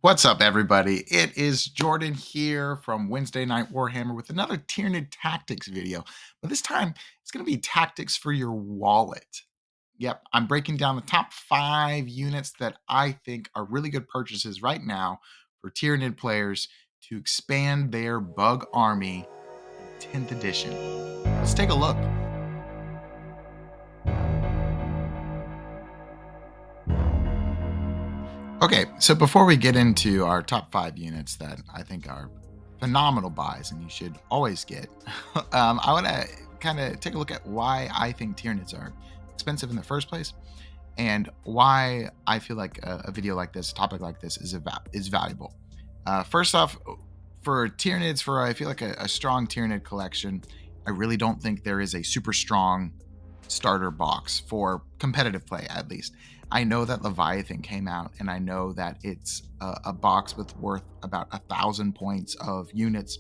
What's up, everybody? It is Jordan here from Wednesday Night Warhammer with another Tyranid Tactics video. But this time, it's going to be tactics for your wallet. Yep, I'm breaking down the top 5 units that I think are really good purchases right now for Tyranid players to expand their bug army in 10th edition. Let's take a look. Okay, so before we get into our top 5 units that I think are phenomenal buys and you should always get, I want to kind of take a look at why I think Tyranids are expensive in the first place and why I feel like a video like this, a topic like this, is valuable. First off, for Tyranids, for I feel like a strong Tyranid collection, I really don't think there is a super strong starter box for competitive play, at least. I know that Leviathan came out, and I know that it's a box with worth about 1,000 points of units,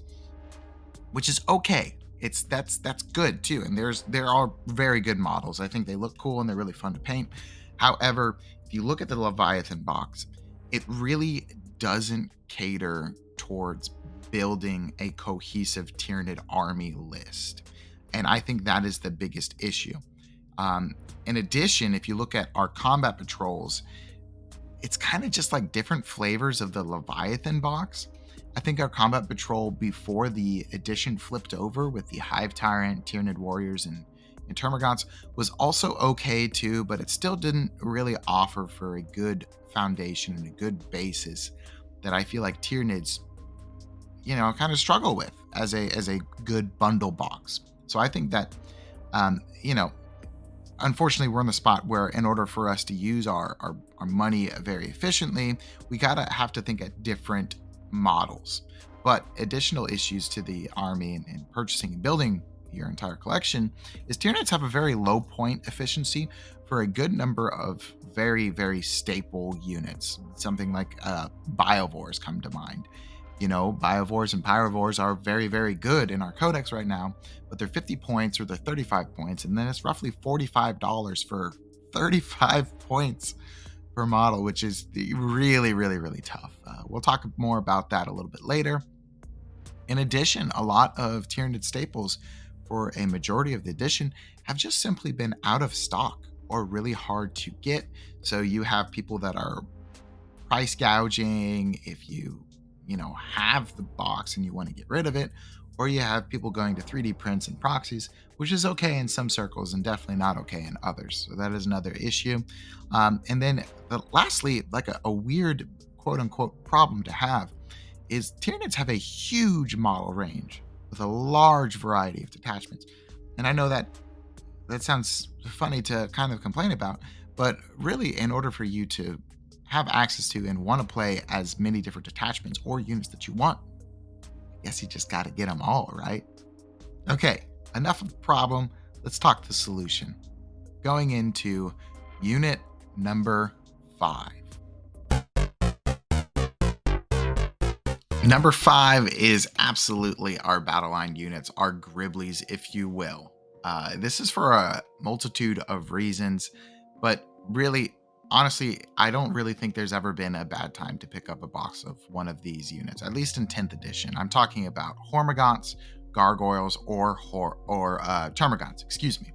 which is okay. That's good too, and there are very good models. I think they look cool and they're really fun to paint. However, if you look at the Leviathan box, it really doesn't cater towards building a cohesive Tyranid army list, and I think that is the biggest issue. In addition, if you look at our combat patrols, it's kind of just like different flavors of the Leviathan box. I think our combat patrol before the edition flipped over with the Hive Tyrant, Tyranid Warriors, and Termagants was also okay too, but it still didn't really offer for a good foundation and a good basis that I feel like Tyranids, kind of struggle with as a good bundle box. So I think that, unfortunately, we're in the spot where in order for us to use our money very efficiently, we gotta have to think at different models. But additional issues to the army and purchasing and building your entire collection is Tyranids have a very low point efficiency for a good number of very, very staple units. Something like Biovores come to mind. Biovores and Pyrovores are very, very good in our codex right now, but they're 50 points or they're 35 points, and then it's roughly $45 for 35 points per model, which is really, really, really tough. We'll talk more about that a little bit later. In addition, a lot of Tyranid staples for a majority of the edition have just simply been out of stock or really hard to get. So you have people that are price gouging if you have the box and you want to get rid of it, or you have people going to 3D prints and proxies, which is okay in some circles and definitely not okay in others. So that is another issue. And then lastly, like a weird quote unquote problem to have is Tyranids have a huge model range with a large variety of detachments. And I know that sounds funny to kind of complain about, but really, in order for you to have access to and want to play as many different detachments or units that you want, I guess you just got to get them all, right? Okay, enough of the problem. Let's talk the solution. Going into unit number 5. Number 5 is absolutely our Battleline units, our Gribblies, if you will. This is for a multitude of reasons, but really, honestly, I don't really think there's ever been a bad time to pick up a box of one of these units, at least in 10th edition. I'm talking about Hormagaunts, Gargoyles, or Termagants, excuse me.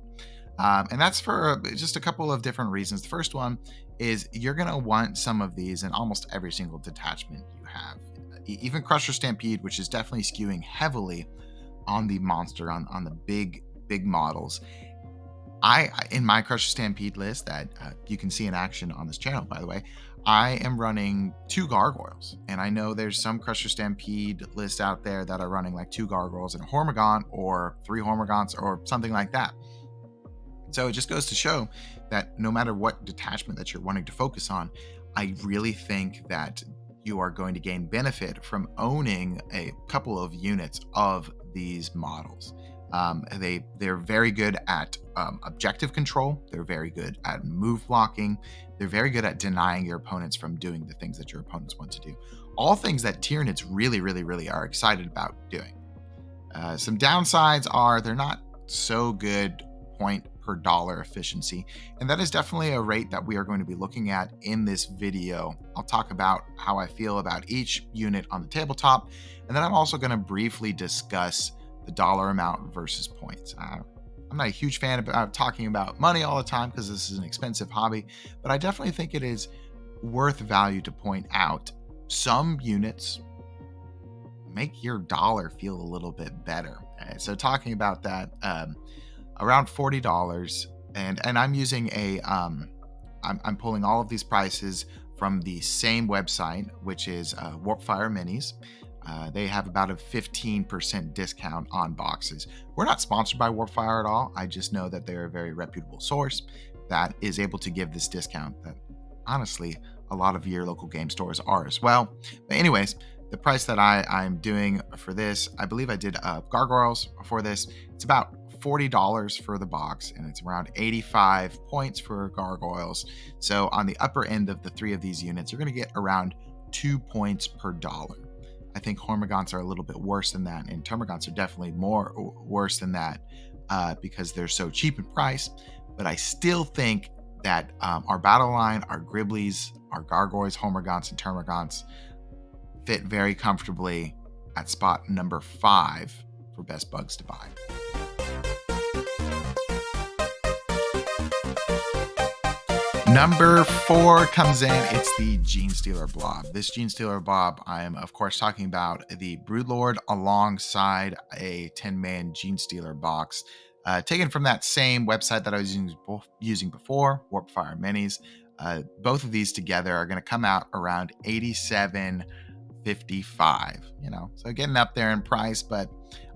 And that's for just a couple of different reasons. The first one is you're going to want some of these in almost every single detachment you have. Even Crusher Stampede, which is definitely skewing heavily on the monster, on the big models. In my Crusher Stampede list that you can see in action on this channel, by the way, I am running 2 Gargoyles. And I know there's some Crusher Stampede lists out there that are running like 2 Gargoyles and a Hormagaunt or 3 Hormagaunts or something like that. So it just goes to show that no matter what detachment that you're wanting to focus on, I really think that you are going to gain benefit from owning a couple of units of these models. They're very good at objective control. They're very good at move blocking. They're very good at denying your opponents from doing the things that your opponents want to do. All things that Tyranids really, really, really are excited about doing. Some downsides are they're not so good point per dollar efficiency. And that is definitely a rate that we are going to be looking at in this video. I'll talk about how I feel about each unit on the tabletop, and then I'm also going to briefly discuss the dollar amount versus points. I'm not a huge fan about talking about money all the time because this is an expensive hobby, but I definitely think it is worth value to point out some units make your dollar feel a little bit better. So talking about that, around $40, and I'm using I'm pulling all of these prices from the same website, which is Warpfire Minis. They have about a 15% discount on boxes. We're not sponsored by Warpfire at all. I just know that they're a very reputable source that is able to give this discount that honestly a lot of your local game stores are as well. But anyways, the price that I'm doing for this, I believe I did gargoyles for this. It's about $40 for the box, and it's around 85 points for gargoyles. So on the upper end of the three of these units, you're going to get around 2 points per dollar. I think Hormagaunts are a little bit worse than that, and Termagants are definitely more worse than that because they're so cheap in price. But I still think that our battle line, our Griblies, our Gargoyles, Hormagaunts, and Termagants fit very comfortably at spot number 5 for best bugs to buy. Number 4 comes in. It's the Jeanstealer Blob. This Jeanstealer Blob, I'm of course talking about the Broodlord alongside a 10-man Jeanstealer box, taken from that same website that I was using before, Warpfire Minis. Both of these together are going to come out around $87.55. So getting up there in price, but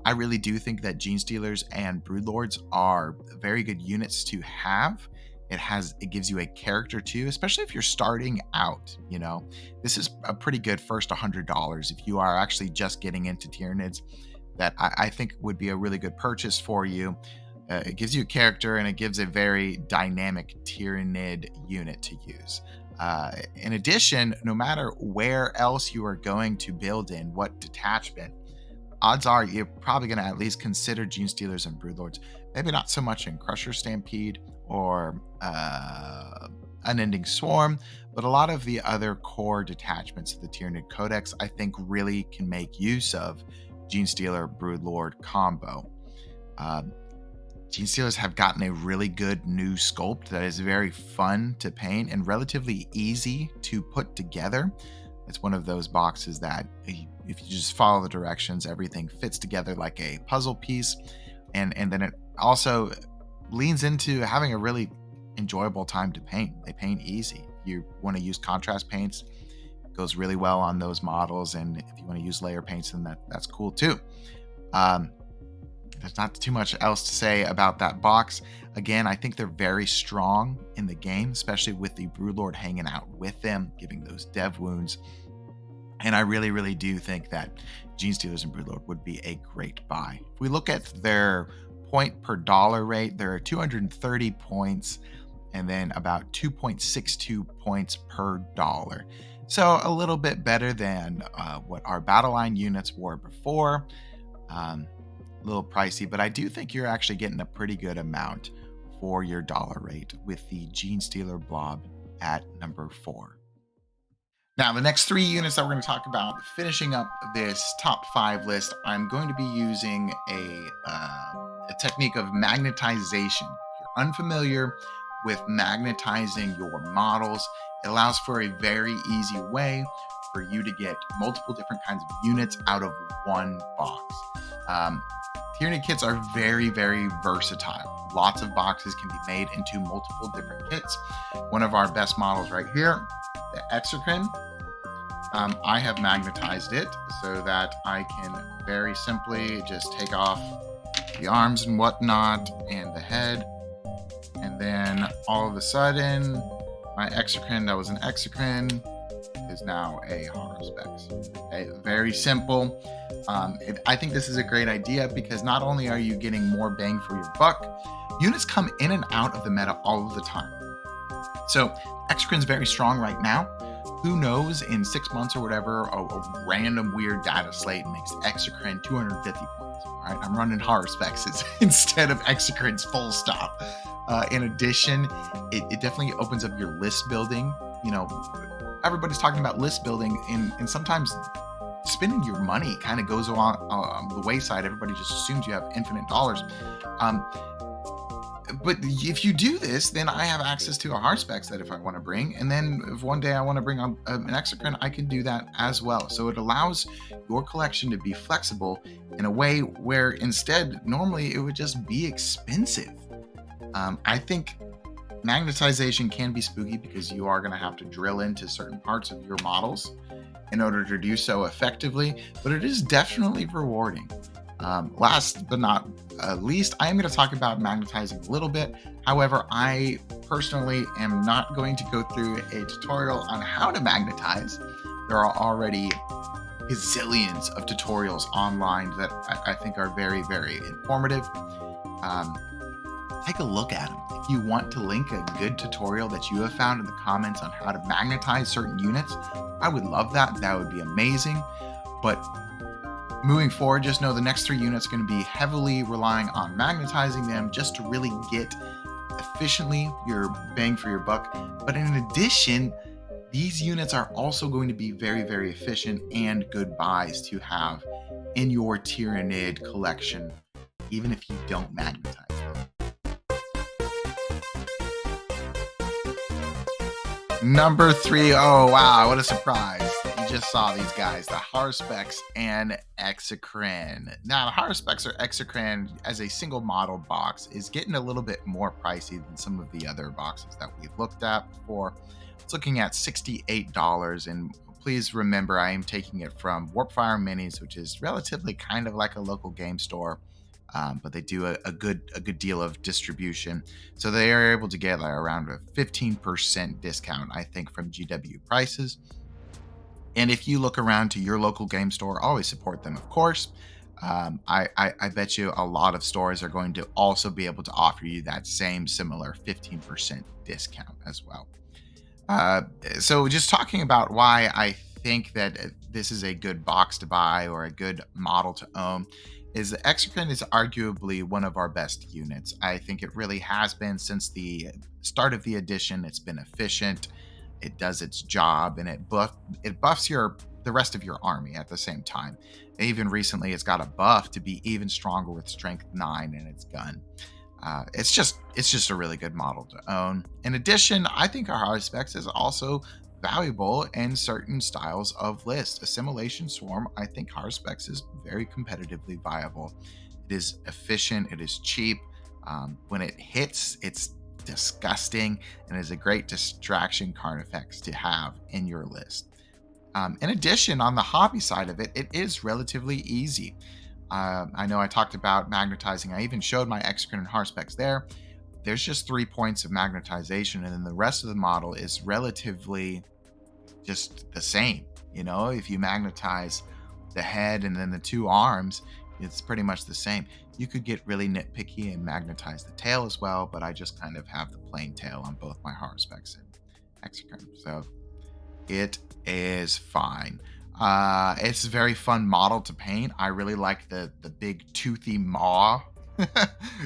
I really do think that Jeanstealers and Broodlords are very good units to have. It gives you a character too, especially if you're starting out. This is a pretty good first $100 if you are actually just getting into Tyranids. That I think would be a really good purchase for you. It gives you a character, and it gives a very dynamic Tyranid unit to use. In addition, no matter where else you are going to build in, what detachment, odds are you're probably going to at least consider Jeanstealers and Broodlords. Maybe not so much in Crusher Stampede or Unending Swarm, but a lot of the other core detachments of the Tyranid Codex, I think, really can make use of Jeanstealer Broodlord combo. Jeanstealers have gotten a really good new sculpt that is very fun to paint and relatively easy to put together. It's one of those boxes that if you just follow the directions, everything fits together like a puzzle piece. And then it also leans into having a really enjoyable time to paint. They paint easy. If you want to use contrast paints, it goes really well on those models. And if you want to use layer paints, then that's cool too. There's not too much else to say about that box. Again, I think they're very strong in the game, especially with the Broodlord hanging out with them, giving those dev wounds. And I really, really do think that Jeanstealers and Broodlord would be a great buy. If we look at their point per dollar rate, there are 230 points and then about 2.62 points per dollar. So a little bit better than what our Battleline units were before. A little pricey, but I do think you're actually getting a pretty good amount for your dollar rate with the Jeanstealer Blob at number 4. Now, the next 3 units that we're going to talk about, finishing up this top 5 list, I'm going to be using a technique of magnetization. If you're unfamiliar with magnetizing your models, it allows for a very easy way for you to get multiple different kinds of units out of one box. Tyranid kits are very, very versatile. Lots of boxes can be made into multiple different kits. One of our best models right here, the Exocrine. I have magnetized it so that I can very simply just take off the arms and whatnot and the head. And then all of a sudden, my Exocrine that was an Exocrine is now a Horr Specs. Okay, very simple. I think this is a great idea because not only are you getting more bang for your buck, units come in and out of the meta all of the time. So Exocrine's very strong right now. Who knows, in 6 months or whatever, a random weird data slate makes Exocrine 250 points. All right, I'm running Horr Specs instead of Exocrine's full stop. In addition, it definitely opens up your list building. You know, everybody's talking about list building, and sometimes spending your money kind of goes on the wayside. Everybody just assumes you have infinite dollars. Um, but if you do this, then I have access to a Horr Specs that if I want to bring, and then if one day I want to bring on an Exocrine, I can do that as well. So it allows your collection to be flexible in a way where instead normally it would just be expensive. I think magnetization can be spooky because you are going to have to drill into certain parts of your models in order to do so effectively, but it is definitely rewarding. Last but not least, I am going to talk about magnetizing a little bit. However, I personally am not going to go through a tutorial on how to magnetize. There are already gazillions of tutorials online that I think are very, very informative. Take a look at them. If you want to link a good tutorial that you have found in the comments on how to magnetize certain units, I would love that. That would be amazing. But moving forward, just know the next 3 units are going to be heavily relying on magnetizing them just to really get efficiently your bang for your buck. But in addition, these units are also going to be very, very efficient and good buys to have in your Tyranid collection, even if you don't magnetize them. Number 3, oh wow, what a surprise. You just saw these guys, the Horr Specs and Exocrine. Now, the Horr Specs or Exocrine as a single model box is getting a little bit more pricey than some of the other boxes that we've looked at before. It's looking at $68, and please remember I am taking it from Warpfire Minis, which is relatively kind of like a local game store. But they do a good deal of distribution, so they are able to get like around a 15% discount, I think, from GW prices. And if you look around to your local game store, always support them, of course. I bet you a lot of stores are going to also be able to offer you that same similar 15% discount as well. So just talking about why I think that this is a good box to buy or a good model to own is the Exocrine is arguably one of our best units. I think it really has been since the start of the edition. It's been efficient, it does its job, and it buffs the rest of your army at the same time. Even recently, it's got a buff to be even stronger with Strength 9 in its gun. It's just a really good model to own. In addition, I think our Horr Specs is also valuable in certain styles of list. Assimilation Swarm, I think Horr Specs is very competitively viable. It is efficient, it is cheap. When it hits, it's disgusting, and is a great distraction card effects to have in your list. In addition, on the hobby side of it, it is relatively easy. I know I talked about magnetizing. I even showed my Exocrine and Horr Specs there. There's just 3 points of magnetization, and then the rest of the model is relatively just the same. You know, if you magnetize the head and then the 2 arms, it's pretty much the same. You could get really nitpicky and magnetize the tail as well, but I just kind of have the plain tail on both my Horr Specs and Exocrine, so it is fine. It's a very fun model to paint. I really like the big toothy maw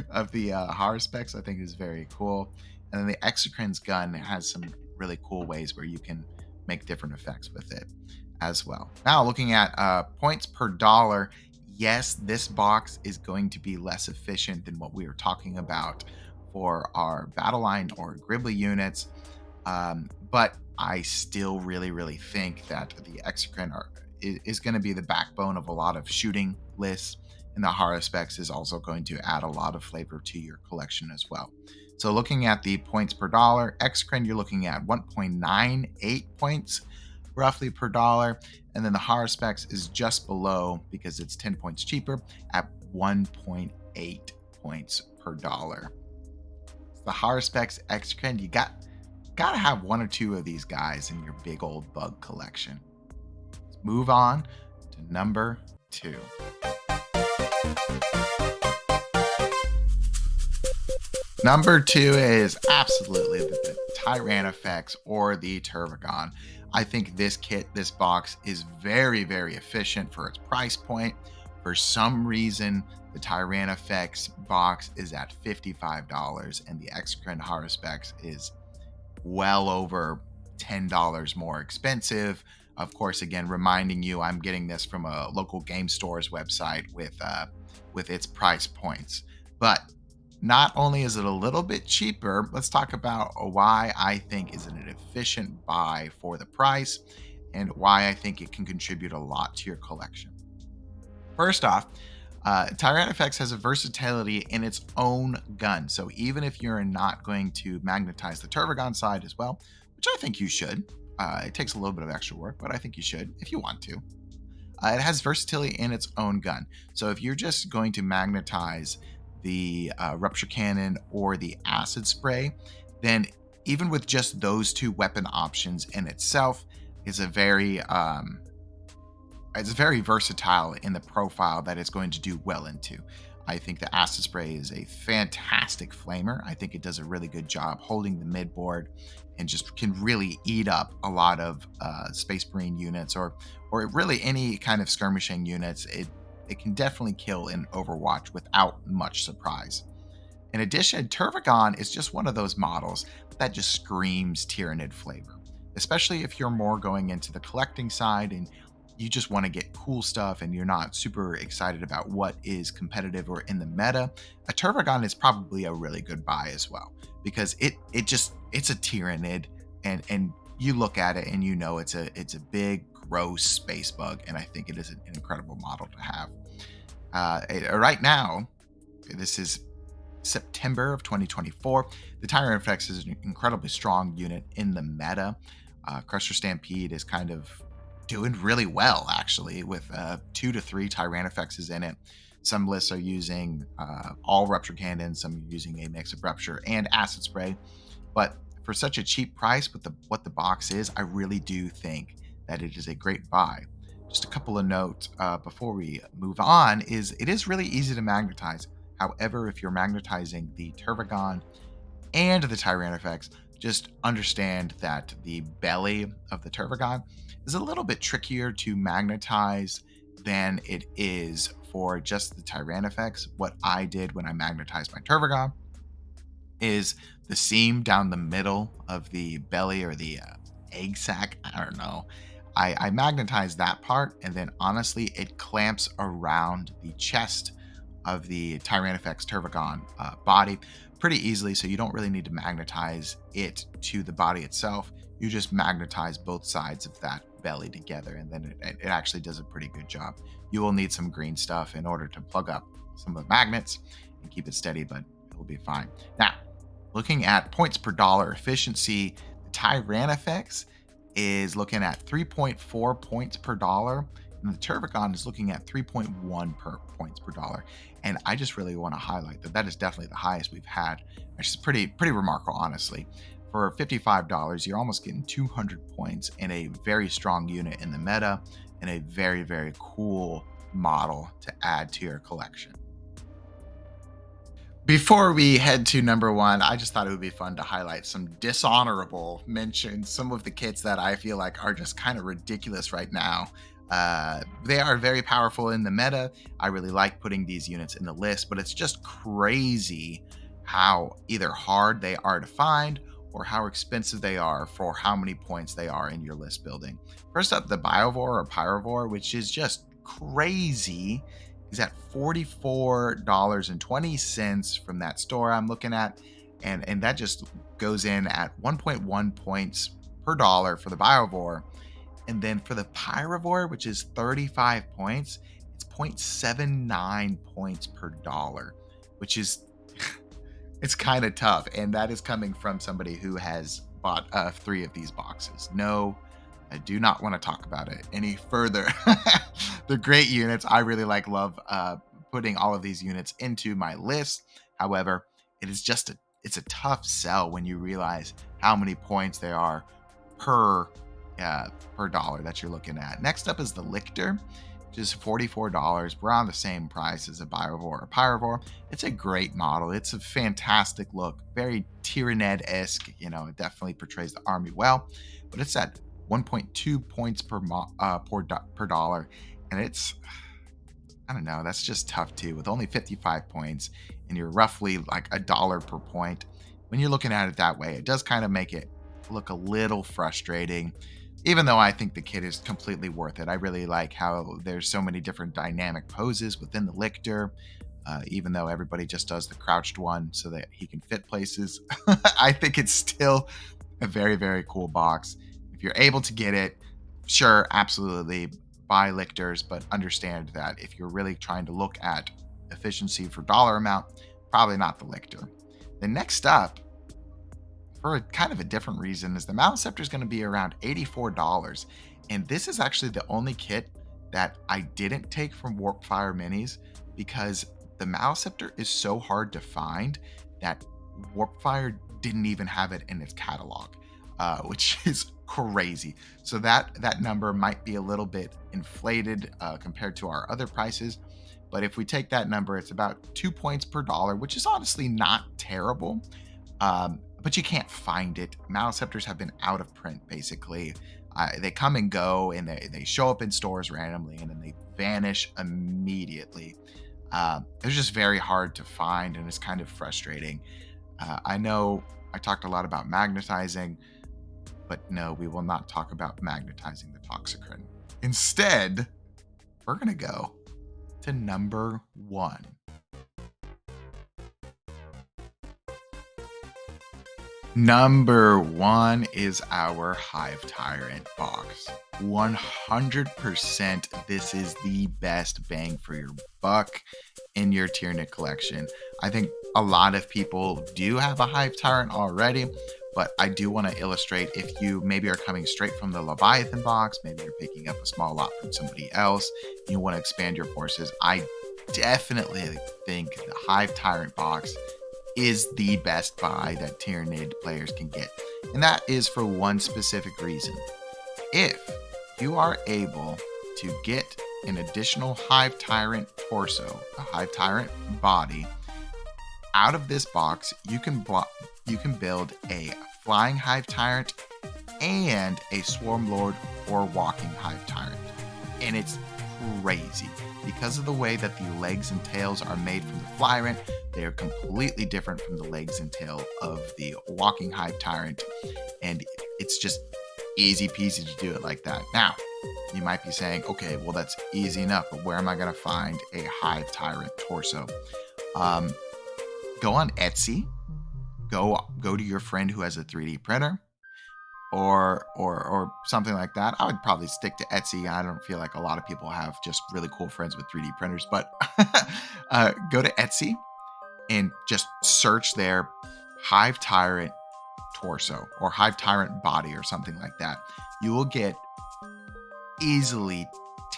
of the Horr Specs. I think is very cool. And then the Exocrine's gun has some really cool ways where you can make different effects with it as well. Now, looking at points per dollar, yes, this box is going to be less efficient than what we were talking about for our Battleline or Gribbly units, but I still really think that the Exocrine is going to be the backbone of a lot of shooting lists, and the Horr Specs is also going to add a lot of flavor to your collection as well. So looking at the points per dollar, Exocrine, you're looking at 1.98 points roughly per dollar, and then the Horr Specs is just below, because it's 10 points cheaper, at 1.8 points per dollar. So the Horr Specs Exocrine, you gotta have 1 or 2 of these guys in your big old bug collection. Let's move on to number 2. Number 2 is absolutely the Tyranid Effects or the Turvagon. I think this box is very efficient for its price point. For some reason, the Tyranid Effects box is at $55 and the Exocrine Horr Specs is well over $10 more expensive. Of course, again, reminding you, I'm getting this from a local game store's website with its price points. But not only is it a little bit cheaper, let's talk about why I think is an efficient buy for the price and why I think it can contribute a lot to your collection. First off, Tyranid Effects has a versatility in its own gun. So even if you're not going to magnetize the Turvagon side as well, which I think you should, it takes a little bit of extra work, but I think you should if you want to. It has versatility in its own gun. So if you're just going to magnetize the rupture cannon or the acid spray, then even with just those two weapon options in itself, is a very it's very versatile in the profile that it's going to do well into. I think the acid spray is a fantastic flamer. I think it does a really good job holding the mid board and just can really eat up a lot of Space Marine units or really any kind of skirmishing units. It can definitely kill in Overwatch without much surprise. In addition, Turvagon is just one of those models that just screams Tyranid flavor, especially if you're more going into the collecting side and you just want to get cool stuff and you're not super excited about what is competitive or in the meta. A Turvagon is probably a really good buy as well, because it's a Tyranid, and you look at it and you know it's a big gross space bug, and I think it is an incredible model to have. Right now, this is September of 2024. The Tyranid Effects is an incredibly strong unit in the meta. Crusher Stampede is kind of doing really well, actually, with 2 to 3 Tyranid Effects in it. Some lists are using all rupture cannons, some are using a mix of rupture and acid spray. But for such a cheap price with what the box is, I really do think that it is a great buy. Just a couple of notes before we move on is it is really easy to magnetize. However, if you're magnetizing the Turvagon and the Tyranid Effects, just understand that the belly of the Turvagon is a little bit trickier to magnetize than it is for just the Tyranid Effects. What I did when I magnetized my Turvagon is the seam down the middle of the belly, or the egg sac, I don't know. I magnetized that part, and then honestly, it clamps around the chest of the Tyranid Effects Turvagon body pretty easily, so you don't really need to magnetize it to the body itself. You just magnetize both sides of that belly together, and then it actually does a pretty good job. You will need some green stuff in order to plug up some of the magnets and keep it steady, but it will be fine. Now, looking at points per dollar efficiency, the Tyranid Effects is looking at 3.4 points per dollar, and the Turvagon is looking at 3.1 points per dollar. And I just really want to highlight that is definitely the highest we've had, which is pretty remarkable, honestly. For $55, you're almost getting 200 points in a very strong unit in the meta, and a very, very cool model to add to your collection. Before we head to number one, I just thought it would be fun to highlight some dishonorable mentions, some of the kits that I feel like are just kind of ridiculous right now. They are very powerful in the meta. I really like putting these units in the list, but it's just crazy how either hard they are to find or how expensive they are for how many points they are in your list building. First up, the Biovore or Pyrovore, which is just crazy, is at $44.20 from that store I'm looking at. And that just goes in at 1.1 points per dollar for the Biovore. And then for the Pyrovore, which is 35 points, it's 0.79 points per dollar, which is, it's kind of tough. And that is coming from somebody who has bought 3 of these boxes. No, I do not want to talk about it any further. They're great units. I really love putting all of these units into my list. However, it's a tough sell when you realize how many points there are per dollar that you're looking at. Next up is the Lictor, which is $44. We're on the same price as a Biovore or Pyrovore. It's a great model. It's a fantastic look, very Tyranid-esque. It definitely portrays the army well, but it's at 1.2 points per dollar, and I don't know, that's just tough too. With only 55 points and you're roughly like $1 per point, when you're looking at it that way, it does kind of make it look a little frustrating. Even though I think the kit is completely worth it. I really like how there's so many different dynamic poses within the Lictor. Even though everybody just does the crouched one so that he can fit places, I think it's still a very, very cool box. If you're able to get it, sure, absolutely buy Lictors, but understand that if you're really trying to look at efficiency for dollar amount, probably not the Lictor. The next up, for a kind of a different reason, is the Maliceptor is going to be around $84. And this is actually the only kit that I didn't take from Warpfire Minis because the Maliceptor is so hard to find that Warpfire didn't even have it in its catalog, which is crazy. So that number might be a little bit inflated compared to our other prices. But if we take that number, it's about 2 points per dollar, which is honestly not terrible. But you can't find it. Maliceptors have been out of print, basically. They come and go, and they show up in stores randomly, and then they vanish immediately. They're just very hard to find, and it's kind of frustrating. I know I talked a lot about magnetizing, but no, we will not talk about magnetizing the Toxicron. Instead, we're going to go to number 1. Number 1 is our Hive Tyrant Box. 100% this is the best bang for your buck in your Tyranid collection. I think a lot of people do have a Hive Tyrant already, but I do want to illustrate if you maybe are coming straight from the Leviathan box, maybe you're picking up a small lot from somebody else, and you want to expand your forces, I definitely think the Hive Tyrant Box is the best buy that Tyranid players can get. And that is for one specific reason. If you are able to get an additional Hive Tyrant torso, a Hive Tyrant body, out of this box, you can build a Flying Hive Tyrant and a Swarm Lord or Walking Hive Tyrant. And it's crazy. Because of the way that the legs and tails are made from the Flyrant, they are completely different from the legs and tail of the Walking Hive Tyrant, and it's just easy peasy to do it like that. Now, you might be saying, okay, well, that's easy enough, but where am I going to find a Hive Tyrant torso? Go on Etsy, go to your friend who has a 3D printer, or something like that. I would probably stick to Etsy. I don't feel like a lot of people have just really cool friends with 3D printers, but go to Etsy and just search there Hive Tyrant torso or Hive Tyrant body or something like that. You will get easily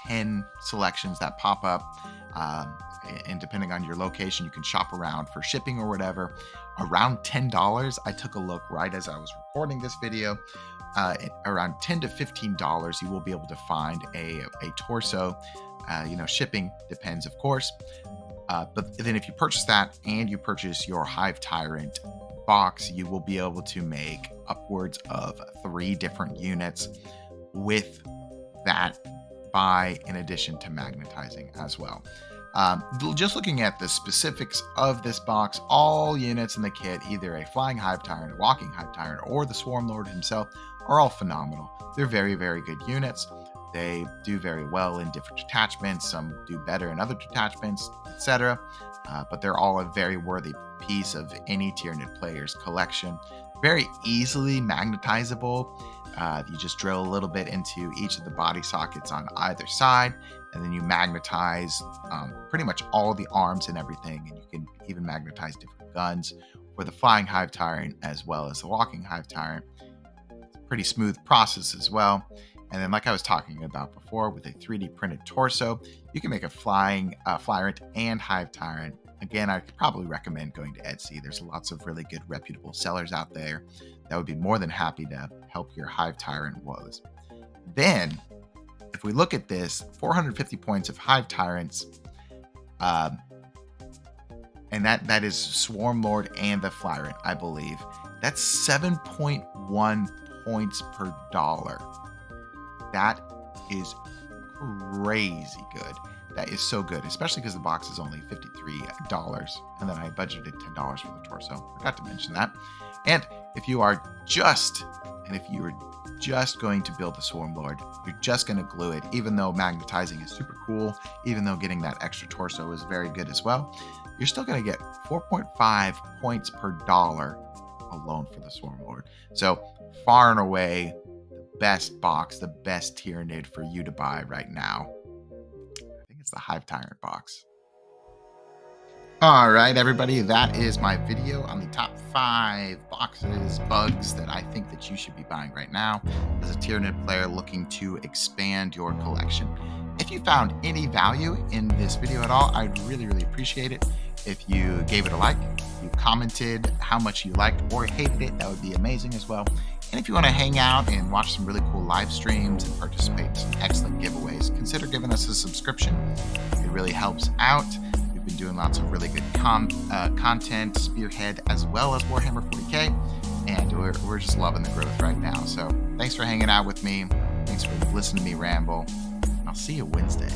10 selections that pop up. And depending on your location, you can shop around for shipping or whatever. Around $10, I took a look right as I was recording this video. Around $10 to $15, you will be able to find a torso. Shipping depends, of course. But then if you purchase that and you purchase your Hive Tyrant box, you will be able to make upwards of 3 different units with that buy in addition to magnetizing as well. Just looking at the specifics of this box, all units in the kit, either a Flying Hive Tyrant, a Walking Hive Tyrant, or the Swarm Lord himself, are all phenomenal. They're very, very good units. They do very well in different detachments. Some do better in other detachments, etc. But they're all a very worthy piece of any Tyranid player's collection. Very easily magnetizable. You just drill a little bit into each of the body sockets on either side, and then you magnetize pretty much all the arms and everything, and you can even magnetize different guns for the Flying Hive Tyrant as well as the Walking Hive Tyrant. It's a pretty smooth process as well. And then, like I was talking about before, with a 3D printed torso, you can make a Flying Flyrant and Hive Tyrant. Again, I'd probably recommend going to Etsy. There's lots of really good reputable sellers out there that would be more than happy to help your Hive Tyrant woes. Then, if we look at this, 450 points of Hive Tyrants, and that is Swarm Lord and the Flyrant, I believe. That's 7.1 points per dollar. That is crazy good. That is so good, especially because the box is only $53, and then I budgeted $10 for the torso. Forgot to mention that. And if you are just going to build the Swarm Lord, you're just going to glue it, even though magnetizing is super cool, even though getting that extra torso is very good as well, you're still going to get 4.5 points per dollar alone for the Swarm Lord. So far and away, the best box, the best Tyranid for you to buy right now. I think it's the Hive Tyrant Box. All right, everybody, that is my video on the top 5 boxes, bugs that I think that you should be buying right now as a Tyranid player looking to expand your collection. If you found any value in this video at all, I'd really, really appreciate it. If you gave it a like, you commented how much you liked or hated it, that would be amazing as well. And if you want to hang out and watch some really cool live streams and participate in some excellent giveaways, consider giving us a subscription. It really helps out. We've been doing lots of really good content, Spearhead, as well as Warhammer 40k, and we're just loving the growth right now. So thanks for hanging out with me. Thanks for listening to me ramble. I'll see you Wednesday.